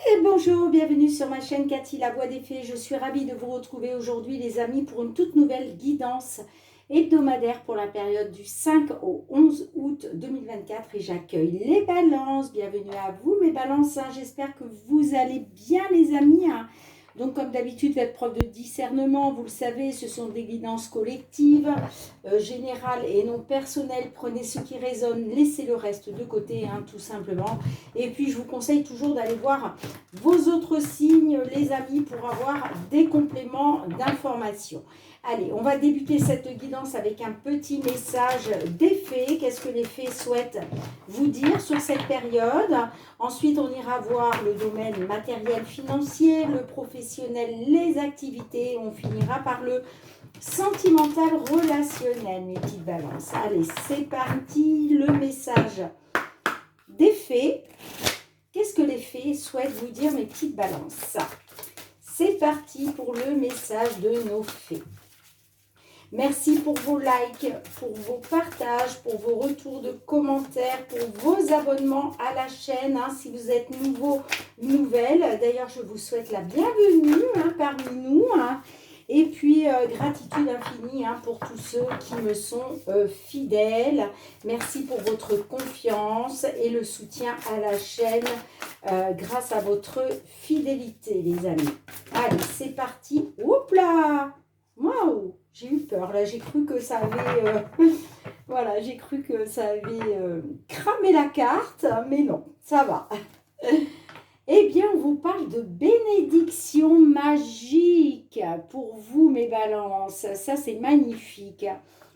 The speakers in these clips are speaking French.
Et bonjour, bienvenue sur ma chaîne Cathy, la voix des fées. Je suis ravie de vous retrouver aujourd'hui les amis pour une toute nouvelle guidance hebdomadaire pour la période du 5 au 11 août 2024 et j'accueille les balances. Bienvenue à vous mes balances, j'espère que vous allez bien les amis. Donc comme d'habitude, faites preuve de discernement, vous le savez, ce sont des guidances collectives, générales et non personnelles. Prenez ce qui résonne, laissez le reste de côté, tout simplement. Et puis je vous conseille toujours d'aller voir vos autres signes, les amis, pour avoir des compléments d'information. Allez, on va débuter cette guidance avec un petit message des fées. Qu'est-ce que les fées souhaitent vous dire sur cette période? Ensuite, on ira voir le domaine matériel, financier, le professionnel, les activités. On finira par le sentimental, relationnel, mes petites balances. Allez, c'est parti, le message des fées. Qu'est-ce que les fées souhaitent vous dire, mes petites balances? C'est parti pour le message de nos fées. Merci pour vos likes, pour vos partages, pour vos retours de commentaires, pour vos abonnements à la chaîne. Si vous êtes nouveau, nouvelle, d'ailleurs, je vous souhaite la bienvenue parmi nous. Et puis, gratitude infinie pour tous ceux qui me sont fidèles. Merci pour votre confiance et le soutien à la chaîne grâce à votre fidélité, les amis. Allez, c'est parti. Oups là! Waouh! J'ai eu peur, là, j'ai cru que ça avait... voilà, j'ai cru que ça avait cramé la carte, mais non, ça va. Eh bien, on vous parle de bénédiction magique pour vous, mes balances. Ça, c'est magnifique.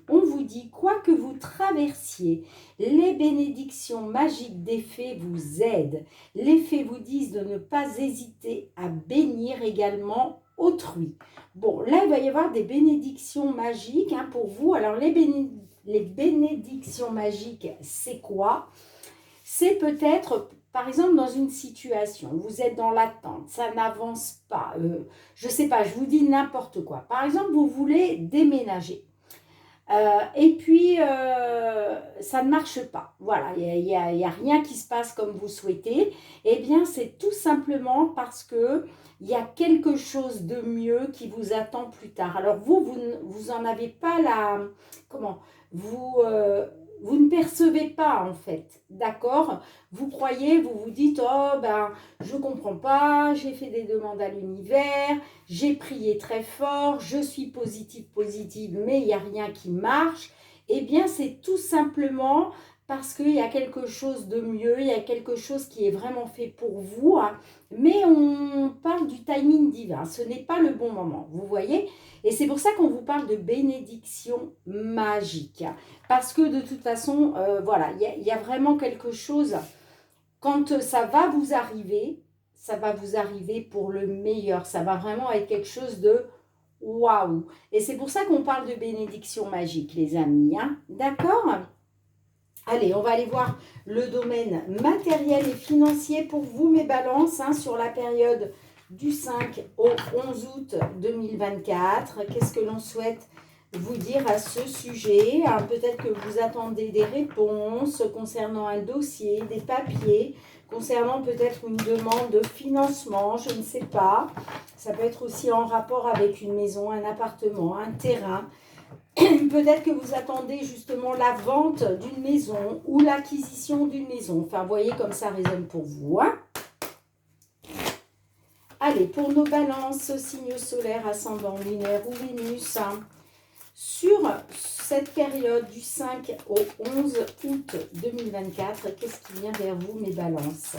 On vous dit, quoi que vous traversiez, les bénédictions magiques des fées vous aident. Les fées vous disent de ne pas hésiter à bénir également autrui. Bon, là, il va y avoir des bénédictions magiques pour vous. Alors, les bénédictions magiques, c'est quoi? C'est peut-être, par exemple, dans une situation, vous êtes dans l'attente, ça n'avance pas. Je ne sais pas, je vous dis n'importe quoi. Par exemple, vous voulez déménager. Et puis, ça ne marche pas. Voilà, il y a rien qui se passe comme vous souhaitez. Eh bien, c'est tout simplement parce que il y a quelque chose de mieux qui vous attend plus tard. Alors, vous en avez pas la... Comment vous ne percevez pas, en fait. D'accord? Vous croyez, vous vous dites, oh, ben, je ne comprends pas, j'ai fait des demandes à l'univers, j'ai prié très fort, je suis positive, mais il n'y a rien qui marche. Eh bien, c'est tout simplement parce qu'il y a quelque chose de mieux, il y a quelque chose qui est vraiment fait pour vous. Mais on parle du timing divin, ce n'est pas le bon moment, vous voyez? Et c'est pour ça qu'on vous parle de bénédiction magique. Parce que de toute façon, voilà, il y a vraiment quelque chose, quand ça va vous arriver pour le meilleur. Ça va vraiment être quelque chose de waouh. Et c'est pour ça qu'on parle de bénédiction magique, les amis. D'accord? Allez, on va aller voir le domaine matériel et financier pour vous, mes balances, sur la période du 5 au 11 août 2024. Qu'est-ce que l'on souhaite vous dire à ce sujet? Peut-être que vous attendez des réponses concernant un dossier, des papiers, concernant peut-être une demande de financement, je ne sais pas. Ça peut être aussi en rapport avec une maison, un appartement, un terrain. Peut-être que vous attendez justement la vente d'une maison ou l'acquisition d'une maison. Enfin, voyez comme ça résonne pour vous. Allez, pour nos balances, signes solaires, ascendant, lunaire ou Vénus, sur cette période du 5 au 11 août 2024, qu'est-ce qui vient vers vous, mes balances?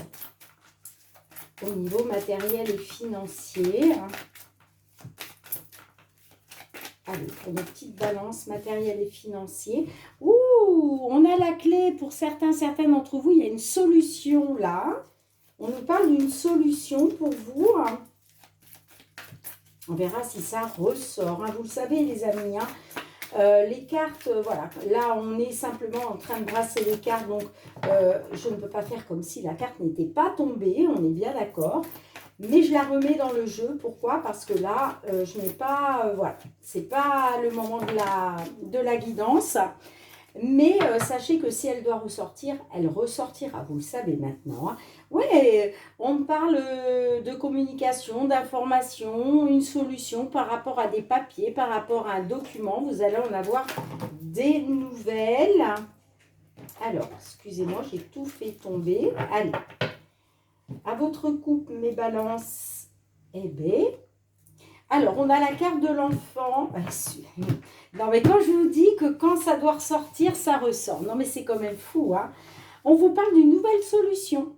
Au niveau matériel et financier. Allez, pour nos petites balances matérielles et financiers. Ouh, on a la clé pour certains, certaines d'entre vous. Il y a une solution là. On nous parle d'une solution pour vous. On verra si ça ressort. Vous le savez, les amis. Les cartes, voilà. Là, on est simplement en train de brasser les cartes. Donc, je ne peux pas faire comme si la carte n'était pas tombée. On est bien d'accord. Mais je la remets dans le jeu. Pourquoi? Parce que là, je n'ai pas... voilà, c'est pas le moment de la guidance. Mais sachez que si elle doit ressortir, elle ressortira. Vous le savez maintenant. Hein. Ouais, on parle de communication, d'information, une solution par rapport à des papiers, par rapport à un document. Vous allez en avoir des nouvelles. Alors, excusez-moi, j'ai tout fait tomber. Allez, à votre coupe, mes balances. Eh bien, alors, on a la carte de l'enfant. Non, mais quand je vous dis que quand ça doit ressortir, ça ressort. Non, mais c'est quand même fou. Hein. On vous parle d'une nouvelle solution.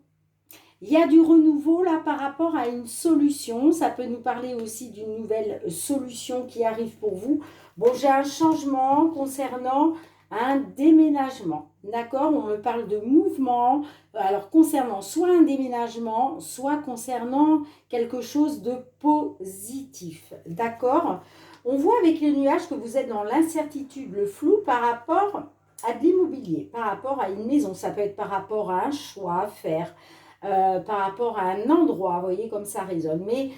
Il y a du renouveau là par rapport à une solution. Ça peut nous parler aussi d'une nouvelle solution qui arrive pour vous. Bon, j'ai un changement concernant un déménagement. D'accord? On me parle de mouvement. Alors, concernant soit un déménagement, soit concernant quelque chose de positif. D'accord? On voit avec les nuages que vous êtes dans l'incertitude, le flou par rapport à de l'immobilier, par rapport à une maison. Ça peut être par rapport à un choix à faire. Par rapport à un endroit, vous voyez comme ça résonne. Mais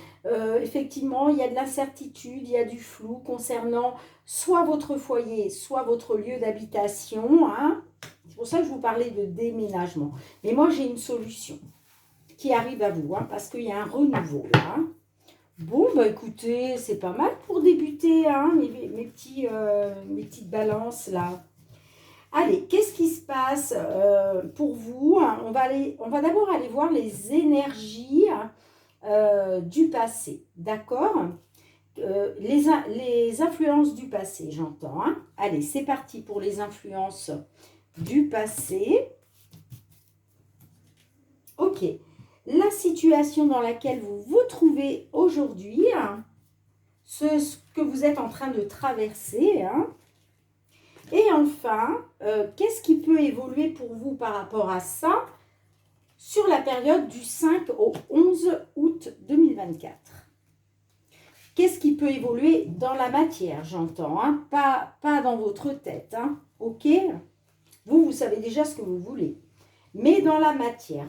effectivement, il y a de l'incertitude, il y a du flou concernant soit votre foyer, soit votre lieu d'habitation. Hein. C'est pour ça que je vous parlais de déménagement. Mais moi, j'ai une solution qui arrive à vous, hein, parce qu'il y a un renouveau là. Hein. Bon, bah écoutez, c'est pas mal pour débuter, hein, mes petites balances là. Allez, qu'est-ce qui se passe pour vous? On va d'abord aller voir les énergies du passé, d'accord? Les influences du passé, j'entends. Hein. Allez, c'est parti pour les influences du passé. Ok. La situation dans laquelle vous vous trouvez aujourd'hui, hein, ce que vous êtes en train de traverser, hein. Et enfin, qu'est-ce qui peut évoluer pour vous par rapport à ça sur la période du 5 au 11 août 2024? Qu'est-ce qui peut évoluer dans la matière, j'entends, hein, pas dans votre tête, hein, ok? Vous savez déjà ce que vous voulez. Mais dans la matière,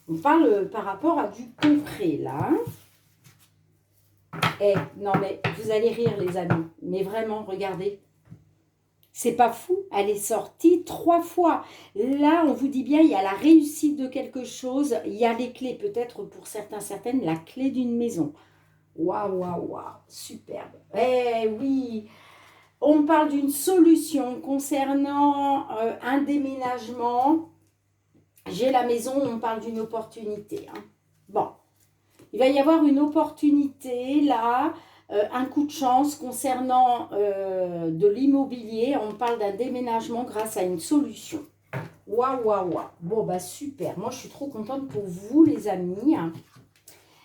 on parle par rapport à du concret, là. Hein. Eh, non mais, vous allez rire les amis, mais vraiment, regardez. C'est pas fou, elle est sortie 3 fois. Là, on vous dit bien, il y a la réussite de quelque chose, il y a les clés, peut-être pour certains, certaines, la clé d'une maison. Waouh, waouh, waouh, superbe. Eh oui, on parle d'une solution concernant un déménagement. J'ai la maison, on parle d'une opportunité. Hein. Bon, il va y avoir une opportunité là. Un coup de chance concernant de l'immobilier. On parle d'un déménagement grâce à une solution. Waouh, waouh, waouh. Bon, bah super. Moi, je suis trop contente pour vous, les amis.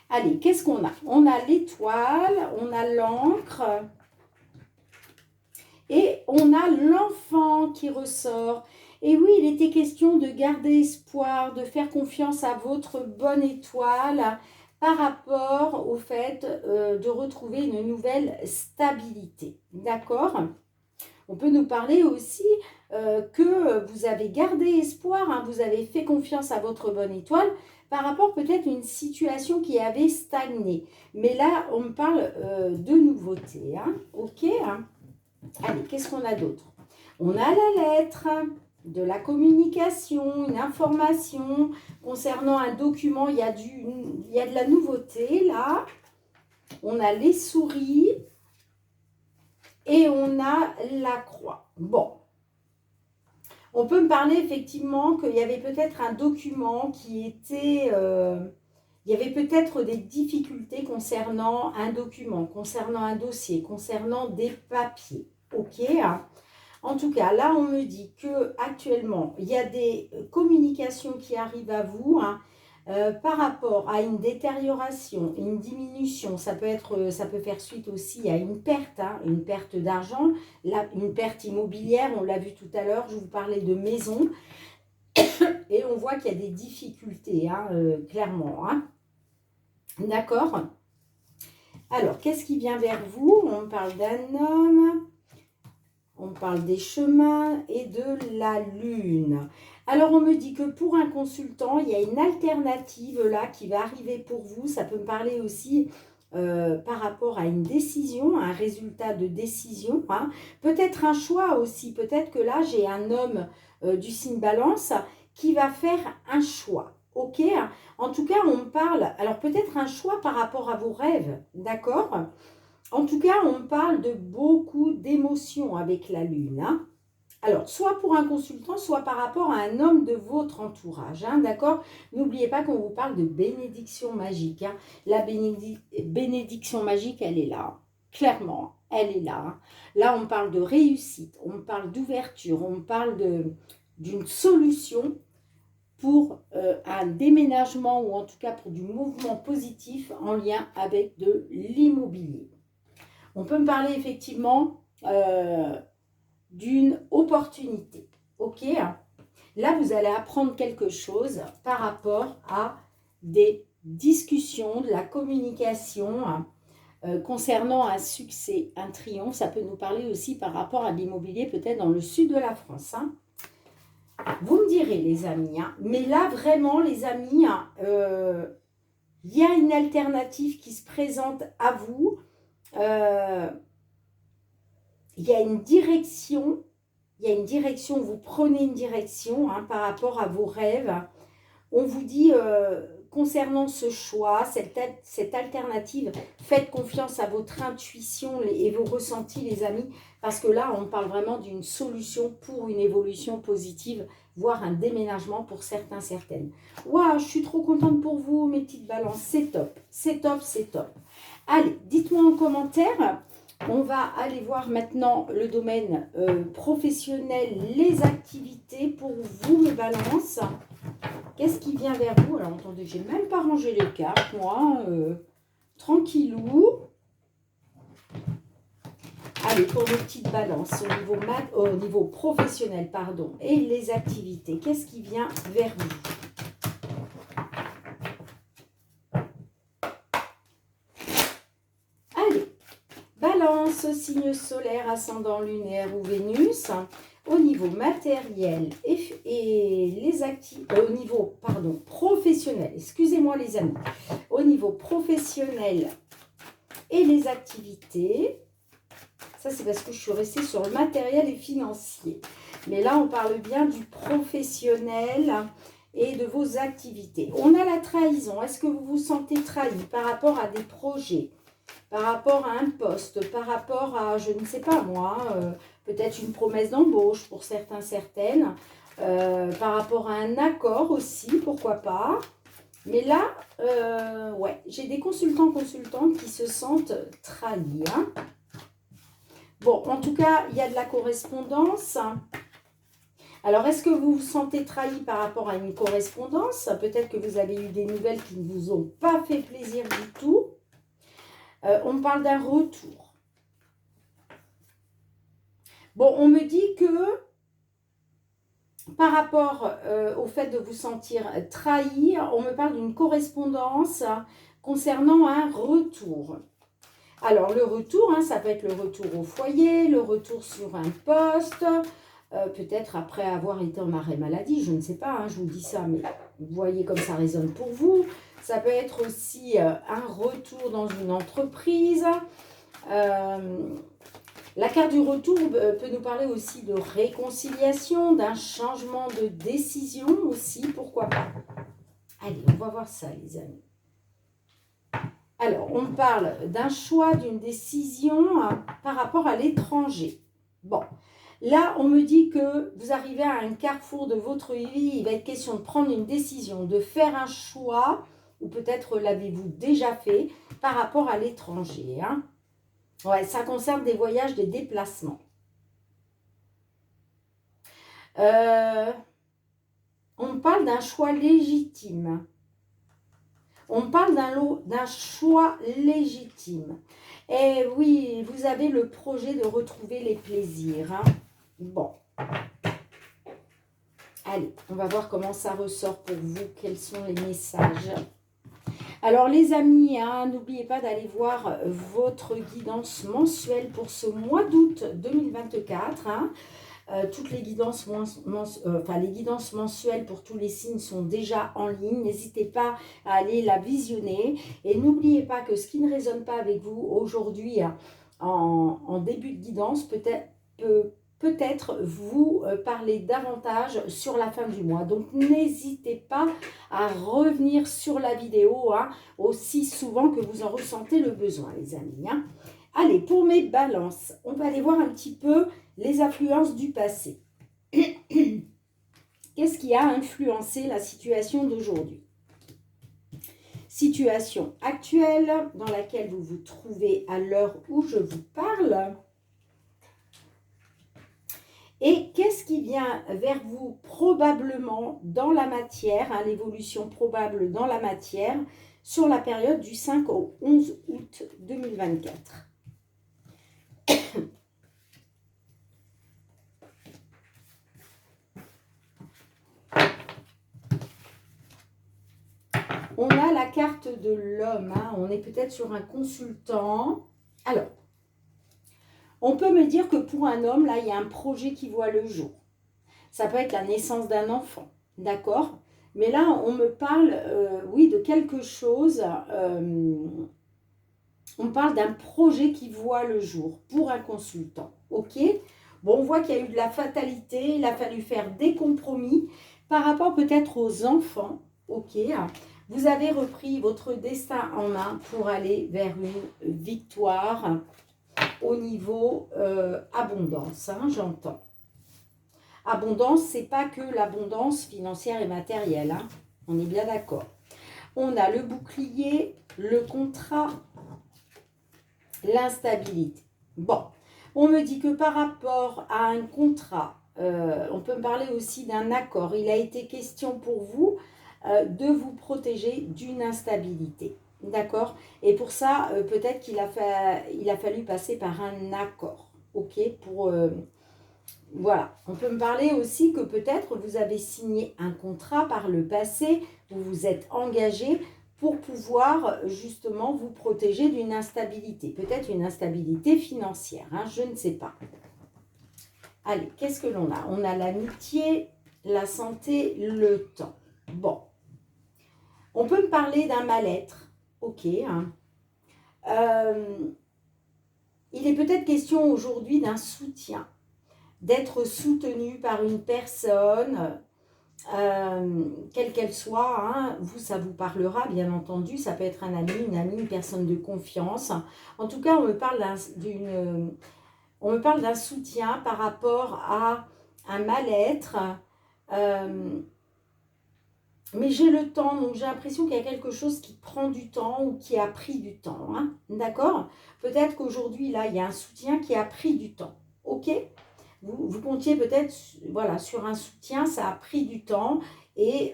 Allez, qu'est-ce qu'on a? On a l'étoile, on a l'encre. Et on a l'enfant qui ressort. Et oui, il était question de garder espoir, de faire confiance à votre bonne étoile par rapport au fait de retrouver une nouvelle stabilité. D'accord? On peut nous parler aussi que vous avez gardé espoir, hein, vous avez fait confiance à votre bonne étoile par rapport peut-être à une situation qui avait stagné. Mais là, on me parle de nouveautés. Hein, ok, hein. Allez, qu'est-ce qu'on a d'autre? On a la lettre, de la communication, une information concernant un document, il y a de la nouveauté là. On a les souris et on a la croix. Bon, on peut me parler effectivement qu'il y avait peut-être un document qui était... il y avait peut-être des difficultés concernant un document, concernant un dossier, concernant des papiers. Ok, hein. En tout cas, là, on me dit qu'actuellement, il y a des communications qui arrivent à vous hein, par rapport à une détérioration, une diminution. Ça peut faire suite aussi à une perte, hein, une perte d'argent, une perte immobilière. On l'a vu tout à l'heure, je vous parlais de maison. Et on voit qu'il y a des difficultés, hein, clairement. Hein. D'accord? Alors, qu'est-ce qui vient vers vous? On parle d'un homme. On parle des chemins et de la lune. Alors, on me dit que pour un consultant, il y a une alternative là qui va arriver pour vous. Ça peut me parler aussi par rapport à une décision, un résultat de décision, hein. Peut-être un choix aussi, peut-être que là j'ai un homme du signe Balance qui va faire un choix, ok? En tout cas on parle, alors peut-être un choix par rapport à vos rêves, d'accord? En tout cas on parle de beaucoup d'émotions avec la lune, hein. Alors, soit pour un consultant, soit par rapport à un homme de votre entourage, hein, d'accord? N'oubliez pas qu'on vous parle de bénédiction magique, hein. La bénédiction magique, elle est là, clairement, elle est là, hein. Là, on parle de réussite, on parle d'ouverture, on parle d'une solution pour un déménagement ou en tout cas pour du mouvement positif en lien avec de l'immobilier. On peut me parler effectivement d'une opportunité, ok? Là, vous allez apprendre quelque chose par rapport à des discussions, de la communication concernant un succès, un triomphe. Ça peut nous parler aussi par rapport à l'immobilier, peut-être dans le sud de la France, hein. Vous me direz, les amis, hein, mais là, vraiment, les amis, hein, y a une alternative qui se présente à vous. Il y a une direction, vous prenez une direction, hein, par rapport à vos rêves. On vous dit, concernant ce choix, cette alternative, faites confiance à votre intuition et vos ressentis, les amis, parce que là, on parle vraiment d'une solution pour une évolution positive, voire un déménagement pour certains, certaines. Waouh, je suis trop contente pour vous, mes petites balances, c'est top, c'est top, c'est top. Allez, dites-moi en commentaire. On va aller voir maintenant le domaine professionnel, les activités pour vous, mes balances. Qu'est-ce qui vient vers vous? Alors, attendez, j'ai même pas rangé les cartes, moi. Tranquillou. Allez, pour les petites balances, au niveau professionnel, pardon, et les activités, qu'est-ce qui vient vers vous? Balance, signe solaire, ascendant lunaire ou Vénus, au niveau matériel et les activités, au niveau, pardon, professionnel, excusez-moi les amis, au niveau professionnel et les activités, ça c'est parce que je suis restée sur le matériel et financier, mais là on parle bien du professionnel et de vos activités. On a la trahison, est-ce que vous vous sentez trahi par rapport à des projets, par rapport à un poste, par rapport à, je ne sais pas moi, peut-être une promesse d'embauche pour certains, certaines, par rapport à un accord aussi, pourquoi pas. Mais là, ouais, j'ai des consultants, consultantes qui se sentent trahis, hein. Bon, en tout cas, il y a de la correspondance. Alors, est-ce que vous vous sentez trahi par rapport à une correspondance? Peut-être que vous avez eu des nouvelles qui ne vous ont pas fait plaisir du tout. On parle d'un retour. Bon, on me dit que par rapport au fait de vous sentir trahi, on me parle d'une correspondance concernant un retour. Alors, le retour, hein, ça peut être le retour au foyer, le retour sur un poste, peut-être après avoir été en arrêt maladie, je ne sais pas, hein, je vous dis ça, mais vous voyez comme ça résonne pour vous. Ça peut être aussi un retour dans une entreprise. La carte du retour peut nous parler aussi de réconciliation, d'un changement de décision aussi, pourquoi pas. Allez, on va voir ça, les amis. Alors, on parle d'un choix, d'une décision par rapport à l'étranger. Bon, là, on me dit que vous arrivez à un carrefour de votre vie, il va être question de prendre une décision, de faire un choix, ou peut-être l'avez-vous déjà fait, par rapport à l'étranger, hein. Ouais, ça concerne des voyages, des déplacements. On parle d'un choix légitime. On parle d'un choix légitime. Et oui, vous avez le projet de retrouver les plaisirs, hein. Bon. Allez, on va voir comment ça ressort pour vous. Quels sont les messages? Alors les amis, hein, n'oubliez pas d'aller voir votre guidance mensuelle pour ce mois d'août 2024. Hein. Toutes les guidances, les guidances mensuelles pour tous les signes sont déjà en ligne. N'hésitez pas à aller la visionner. Et n'oubliez pas que ce qui ne résonne pas avec vous aujourd'hui en début de guidance peut-être vous parler davantage sur la fin du mois. Donc n'hésitez pas à revenir sur la vidéo aussi souvent que vous en ressentez le besoin, les amis. Allez, pour mes balances, on va aller voir un petit peu les influences du passé. Qu'est-ce qui a influencé la situation d'aujourd'hui? Situation actuelle dans laquelle vous vous trouvez à l'heure où je vous parle. Et qu'est-ce qui vient vers vous probablement dans la matière, l'évolution probable dans la matière, sur la période du 5 au 11 août 2024. On a la carte de l'homme, on est peut-être sur un consultant. Alors, on peut me dire que pour un homme, là, il y a un projet qui voit le jour. Ça peut être la naissance d'un enfant, d'accord? Mais là, on me parle, oui, de quelque chose. On parle d'un projet qui voit le jour pour un consultant, ok? Bon, on voit qu'il y a eu de la fatalité, il a fallu faire des compromis par rapport peut-être aux enfants, ok? Vous avez repris votre destin en main pour aller vers une victoire au niveau abondance, j'entends. Abondance, c'est pas que l'abondance financière et matérielle, on est bien d'accord. On a le bouclier, le contrat, l'instabilité. Bon, on me dit que par rapport à un contrat, on peut me parler aussi d'un accord. Il a été question pour vous de vous protéger d'une instabilité. D'accord? Et pour ça, peut-être qu'il a fallu passer par un accord. Ok? Voilà. On peut me parler aussi que peut-être vous avez signé un contrat par le passé, vous vous êtes engagé pour pouvoir justement vous protéger d'une instabilité. Peut-être une instabilité financière, je ne sais pas. Allez, qu'est-ce que l'on a? On a l'amitié, la santé, le temps. Bon. On peut me parler d'un mal-être. Ok. Il est peut-être question aujourd'hui d'un soutien, d'être soutenu par une personne, quelle qu'elle soit, vous, ça vous parlera, bien entendu. Ça peut être un ami, une amie, une personne de confiance. En tout cas, on me parle d'un soutien par rapport à un mal-être. Mais j'ai le temps, donc j'ai l'impression qu'il y a quelque chose qui prend du temps ou qui a pris du temps. D'accord? Peut-être qu'aujourd'hui, là, il y a un soutien qui a pris du temps. Ok? Vous comptiez peut-être sur un soutien, ça a pris du temps. Et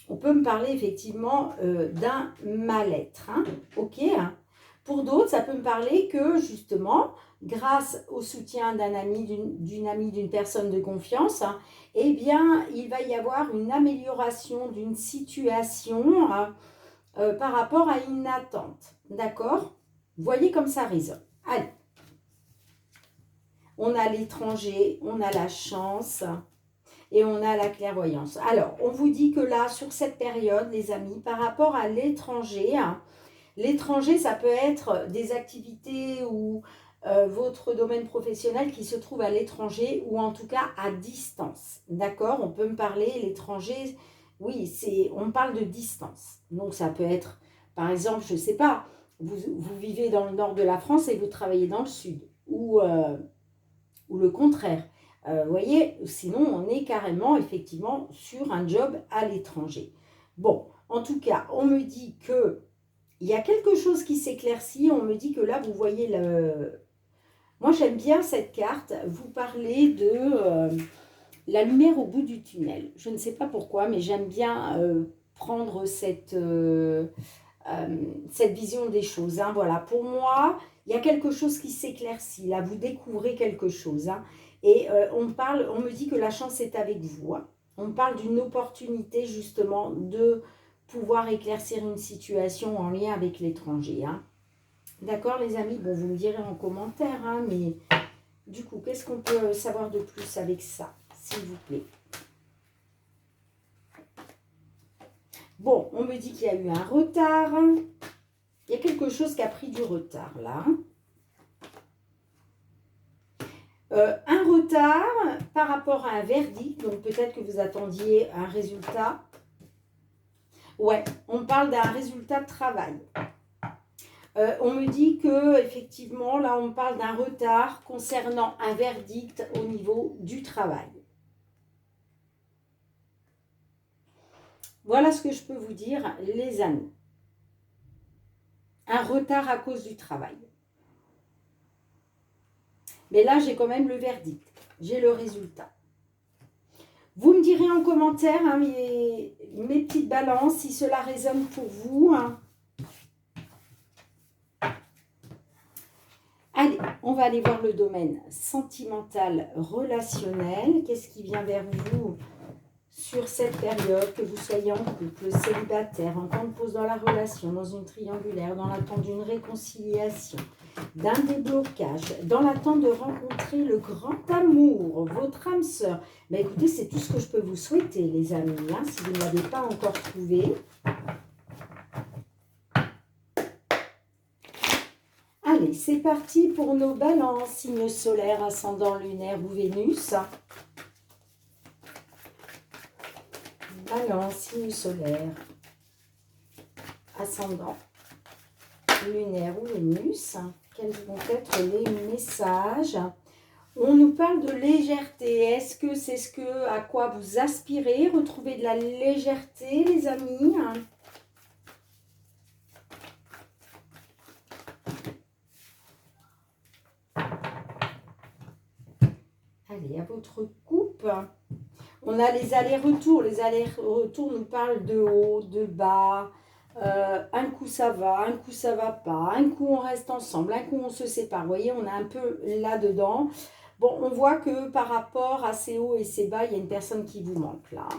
on peut me parler effectivement d'un mal-être. Ok? Pour d'autres, ça peut me parler que justement, grâce au soutien d'un ami, d'une amie, d'une personne de confiance, eh bien, il va y avoir une amélioration d'une situation par rapport à une attente. D'accord? Voyez comme ça résonne. Allez. On a l'étranger, on a la chance et on a la clairvoyance. Alors, on vous dit que là, sur cette période, les amis, par rapport à l'étranger, l'étranger, ça peut être des activités ou votre domaine professionnel qui se trouve à l'étranger ou en tout cas à distance. D'accord? On peut me parler, l'étranger, oui, on parle de distance. Donc ça peut être, par exemple, je ne sais pas, vous vivez dans le nord de la France et vous travaillez dans le sud. Ou le contraire. Vous voyez, sinon on est carrément effectivement sur un job à l'étranger. Bon, en tout cas, on me dit que il y a quelque chose qui s'éclaircit. On me dit que là, vous voyez Moi, j'aime bien cette carte. Vous parlez de la lumière au bout du tunnel. Je ne sais pas pourquoi, mais j'aime bien prendre cette vision des choses. Voilà, pour moi, il y a quelque chose qui s'éclaircit. Là, vous découvrez quelque chose. Et on me dit que la chance est avec vous. On parle d'une opportunité, justement, de pouvoir éclaircir une situation en lien avec l'étranger. D'accord, les amis? Bon, vous me direz en commentaire, mais Du coup, qu'est-ce qu'on peut savoir de plus avec ça, s'il vous plaît? Bon, on me dit qu'il y a eu un retard. Il y a quelque chose qui a pris du retard, là. Un retard par rapport à un verdict. Donc, peut-être que vous attendiez un résultat. Ouais, on parle d'un résultat de travail. On me dit que effectivement, là, on parle d'un retard concernant un verdict au niveau du travail. Voilà ce que je peux vous dire, les amis. Un retard à cause du travail. Mais là, j'ai quand même le verdict. J'ai le résultat. Vous me direz en commentaire, hein, mes petites balances, si cela résonne pour vous. Hein. Allez, on va aller voir le domaine sentimental, relationnel. Qu'est-ce qui vient vers vous sur cette période, que vous soyez en couple, célibataire, en temps de pause dans la relation, dans une triangulaire, dans l'attente d'une réconciliation, d'un déblocage, dans l'attente de rencontrer le grand amour, votre âme sœur. Mais écoutez, c'est tout ce que je peux vous souhaiter, les amis, hein, si vous ne l'avez pas encore trouvé. Allez, c'est parti pour nos balances, signe solaire, ascendant lunaire ou Vénus. Balance, signe solaire, ascendant lunaire ou Vénus. Quels vont être les messages? On nous parle de légèreté. Est-ce que c'est à quoi vous aspirez? Retrouver de la légèreté, les amis? Allez, à votre coupe. On a les allers-retours. Les allers-retours nous parlent de haut, de bas. Un coup ça va, un coup ça va pas. Un coup on reste ensemble, un coup on se sépare. Vous voyez, on est un peu là-dedans. Bon, on voit que par rapport à ces hauts et ces bas, il y a une personne qui vous manque là.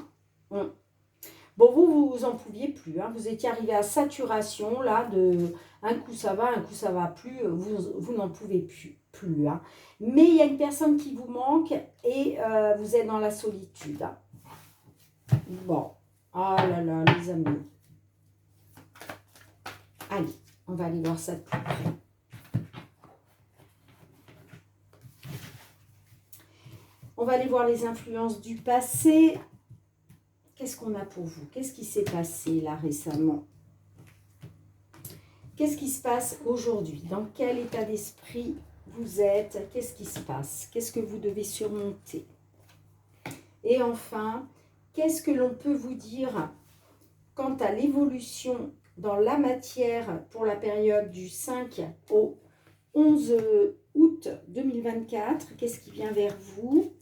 Bon, vous en pouviez plus. Hein. Vous étiez arrivé à saturation là de un coup ça va, un coup ça va plus. Vous n'en pouvez plus. Hein. Mais il y a une personne qui vous manque et vous êtes dans la solitude. Hein. Bon, oh là là, les amis. Allez, on va aller voir ça de plus près. On va aller voir les influences du passé. Qu'est-ce qu'on a pour vous? Qu'est-ce qui s'est passé là récemment? Qu'est-ce qui se passe aujourd'hui? Dans quel état d'esprit vous êtes? Qu'est-ce qui se passe? Qu'est-ce que vous devez surmonter? Et enfin, qu'est-ce que l'on peut vous dire quant à l'évolution dans la matière pour la période du 5 au 11 août 2024? Qu'est-ce qui vient vers vous?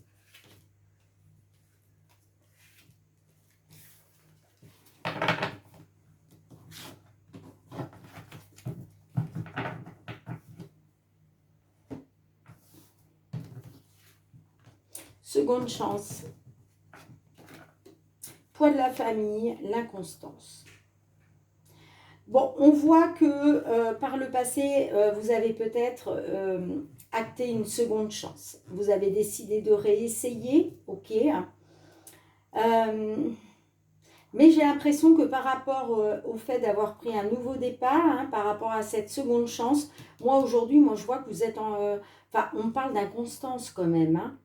Seconde chance. Poids de la famille, l'inconstance. Bon, on voit que par le passé, vous avez peut-être acté une seconde chance. Vous avez décidé de réessayer, ok. Mais j'ai l'impression que par rapport au fait d'avoir pris un nouveau départ, hein, par rapport à cette seconde chance, moi aujourd'hui, je vois que vous êtes en... Enfin, on parle d'inconstance quand même. Hein.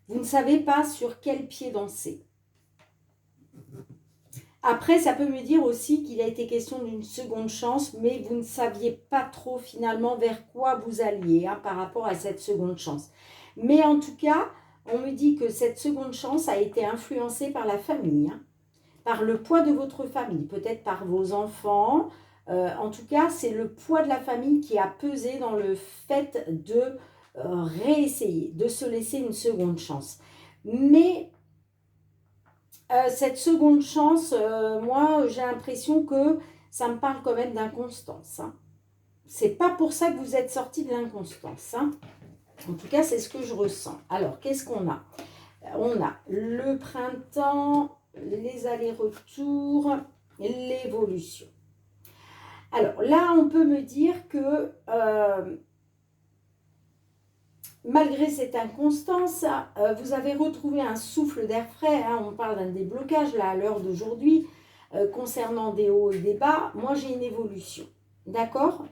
Vous ne savez pas sur quel pied danser. Après, ça peut me dire aussi qu'il a été question d'une seconde chance, mais vous ne saviez pas trop finalement vers quoi vous alliez hein, par rapport à cette seconde chance. Mais en tout cas, on me dit que cette seconde chance a été influencée par la famille, hein, par le poids de votre famille, peut-être par vos enfants. En tout cas, c'est le poids de la famille qui a pesé dans le fait de réessayer, de se laisser une seconde chance. Mais cette seconde chance, moi, j'ai l'impression que ça me parle quand même d'inconstance. Hein. C'est pas pour ça que vous êtes sorti de l'inconstance. Hein. En tout cas, c'est ce que je ressens. Alors, qu'est-ce qu'on a? On a le printemps, les allers-retours, l'évolution. Alors là, on peut me dire que malgré cette inconstance, vous avez retrouvé un souffle d'air frais. Hein, on parle d'un déblocage là à l'heure d'aujourd'hui. Concernant des hauts et des bas, moi j'ai une évolution. D'accord?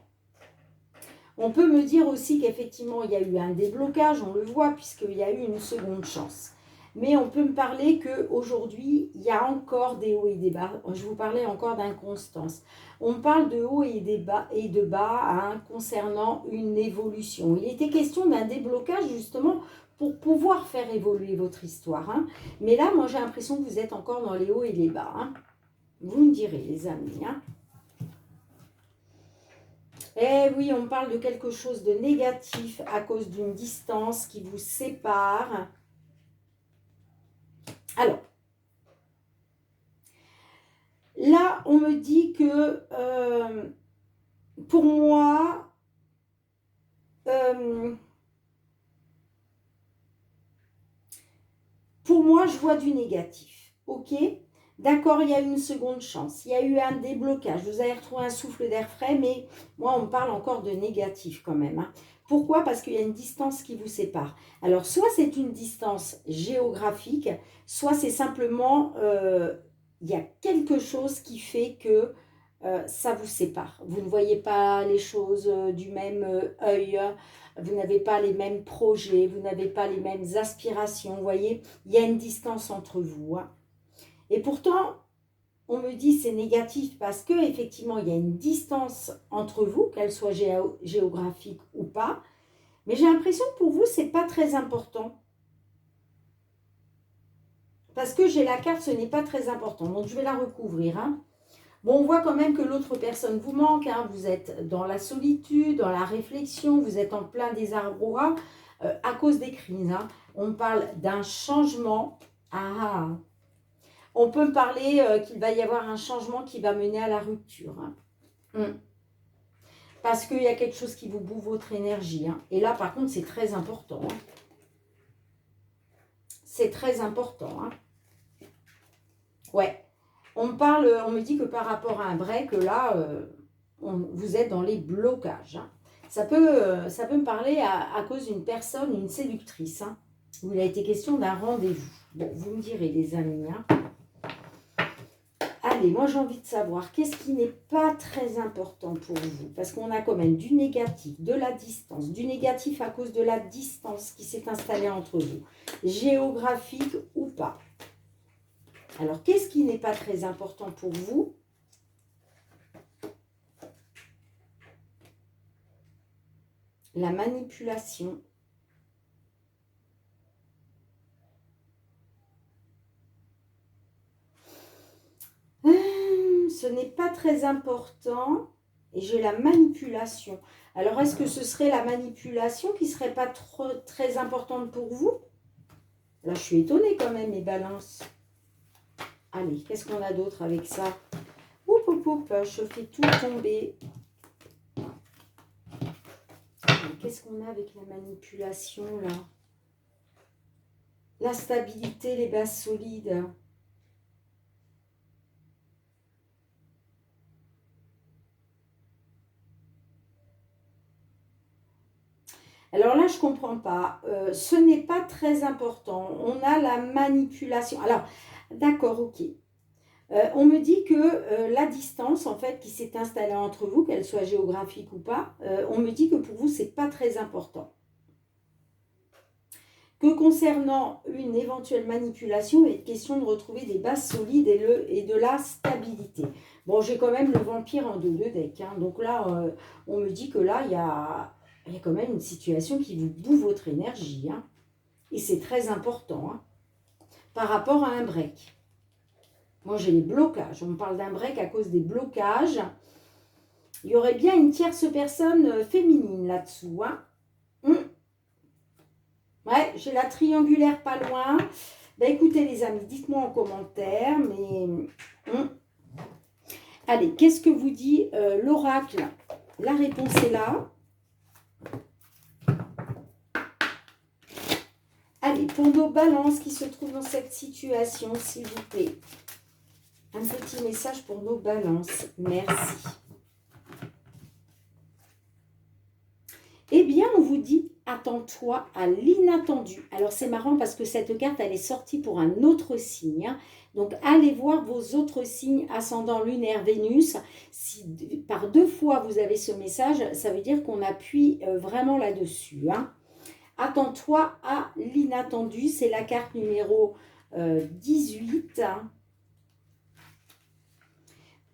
On peut me dire aussi qu'effectivement il y a eu un déblocage, on le voit, puisqu'il y a eu une seconde chance. Mais on peut me parler qu'aujourd'hui, il y a encore des hauts et des bas. Je vous parlais encore d'inconstance. On parle de hauts et de bas hein, concernant une évolution. Il était question d'un déblocage justement pour pouvoir faire évoluer votre histoire. Hein. Mais là, moi j'ai l'impression que vous êtes encore dans les hauts et les bas. Hein. Vous me direz, les amis. Hein. Eh oui, on parle de quelque chose de négatif à cause d'une distance qui vous sépare. Alors, là, on me dit que pour moi, je vois du négatif. Ok? D'accord, il y a eu une seconde chance. Il y a eu un déblocage. Vous avez retrouvé un souffle d'air frais, mais moi, on me parle encore de négatif quand même. Hein. Pourquoi? Parce qu'il y a une distance qui vous sépare. Alors, soit c'est une distance géographique, soit c'est simplement, il y a quelque chose qui fait que ça vous sépare. Vous ne voyez pas les choses du même œil, vous n'avez pas les mêmes projets, vous n'avez pas les mêmes aspirations. Vous voyez, il y a une distance entre vous. Hein. Et pourtant, on me dit c'est négatif parce qu'effectivement, il y a une distance entre vous, qu'elle soit géographique ou pas. Mais j'ai l'impression que pour vous, ce n'est pas très important. Parce que j'ai la carte, ce n'est pas très important. Donc, je vais la recouvrir. Hein. Bon, on voit quand même que l'autre personne vous manque. Hein. Vous êtes dans la solitude, dans la réflexion. Vous êtes en plein désarroi à cause des crises. Hein. On parle d'un changement. Ah, on peut parler qu'il va y avoir un changement qui va mener à la rupture. Hein. Parce qu'il y a quelque chose qui vous bouffe votre énergie. Hein. Et là, par contre, c'est très important. Hein. C'est très important. Hein. Ouais. On me dit que par rapport à un break, là, vous êtes dans les blocages. Hein. Ça peut me parler à cause d'une personne, une séductrice. Hein, où il a été question d'un rendez-vous. Bon, vous me direz, les amis. Hein. Allez, moi j'ai envie de savoir, qu'est-ce qui n'est pas très important pour vous? Parce qu'on a quand même du négatif, de la distance, du négatif à cause de la distance qui s'est installée entre vous, géographique ou pas. Alors, qu'est-ce qui n'est pas très important pour vous? La manipulation. Ce n'est pas très important. Et j'ai la manipulation. Alors, est-ce que ce serait la manipulation qui ne serait pas très importante pour vous? Là, je suis étonnée quand même, les balances. Allez, qu'est-ce qu'on a d'autre avec ça? Oup, oup, oup, je fais tout tomber. Qu'est-ce qu'on a avec la manipulation, là? La stabilité, les bases solides. Alors là, je ne comprends pas. Ce n'est pas très important. On a la manipulation. Alors, d'accord, ok. On me dit que la distance, en fait, qui s'est installée entre vous, qu'elle soit géographique ou pas, on me dit que pour vous, ce n'est pas très important. Que concernant une éventuelle manipulation, il est question de retrouver des bases solides et de la stabilité. Bon, j'ai quand même le vampire en 2 decks. Hein, donc là, on me dit que là, il y a quand même une situation qui vous bouffe votre énergie. Hein, et c'est très important hein, par rapport à un break. Moi, j'ai les blocages. On me parle d'un break à cause des blocages. Il y aurait bien une tierce personne féminine là-dessous. Hein. Ouais, j'ai la triangulaire pas loin. Ben, écoutez les amis, dites-moi en commentaire. Mais allez, qu'est-ce que vous dit l'oracle? La réponse est là. Allez, pour nos balances qui se trouvent dans cette situation, s'il vous plaît. Un petit message pour nos balances. Merci. Eh bien, on vous dit attention. attends-toi à l'inattendu. Alors c'est marrant parce que cette carte, elle est sortie pour un autre signe, hein. Donc allez voir vos autres signes, ascendant lunaire, Vénus. Si par 2 fois vous avez ce message, ça veut dire qu'on appuie vraiment là-dessus, hein. Attends-toi à l'inattendu, c'est la carte numéro 18.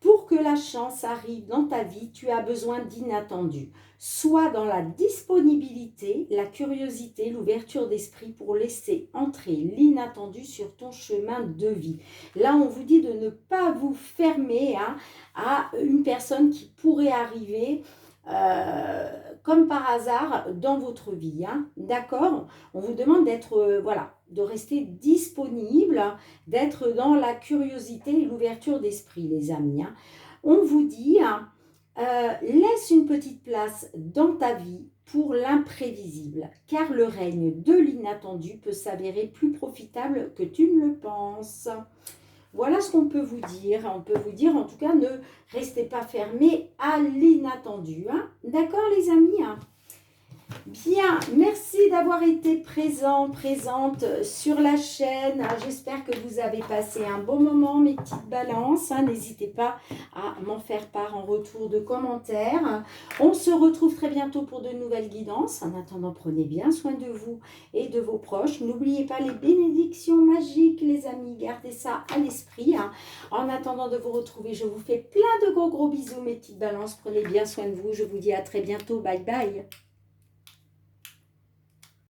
Pour que la chance arrive dans ta vie, tu as besoin d'inattendu. Soit dans la disponibilité, la curiosité, l'ouverture d'esprit pour laisser entrer l'inattendu sur ton chemin de vie. Là, on vous dit de ne pas vous fermer, hein, à une personne qui pourrait arriver comme par hasard dans votre vie, hein. D'accord? On vous demande d'être, voilà, de rester disponible, d'être dans la curiosité et l'ouverture d'esprit, les amis, hein. On vous dit, hein, laisse une petite place dans ta vie pour l'imprévisible, car le règne de l'inattendu peut s'avérer plus profitable que tu ne le penses. Voilà ce qu'on peut vous dire. On peut vous dire, en tout cas, ne restez pas fermés à l'inattendu, hein. D'accord, les amis, hein? Bien, merci d'avoir été présente sur la chaîne. J'espère que vous avez passé un bon moment, mes petites balances, hein. N'hésitez pas à m'en faire part en retour de commentaires. On se retrouve très bientôt pour de nouvelles guidances. En attendant, prenez bien soin de vous et de vos proches. N'oubliez pas les bénédictions magiques, les amis. Gardez ça à l'esprit, hein. En attendant de vous retrouver, je vous fais plein de gros bisous, mes petites balances. Prenez bien soin de vous. Je vous dis à très bientôt. Bye bye.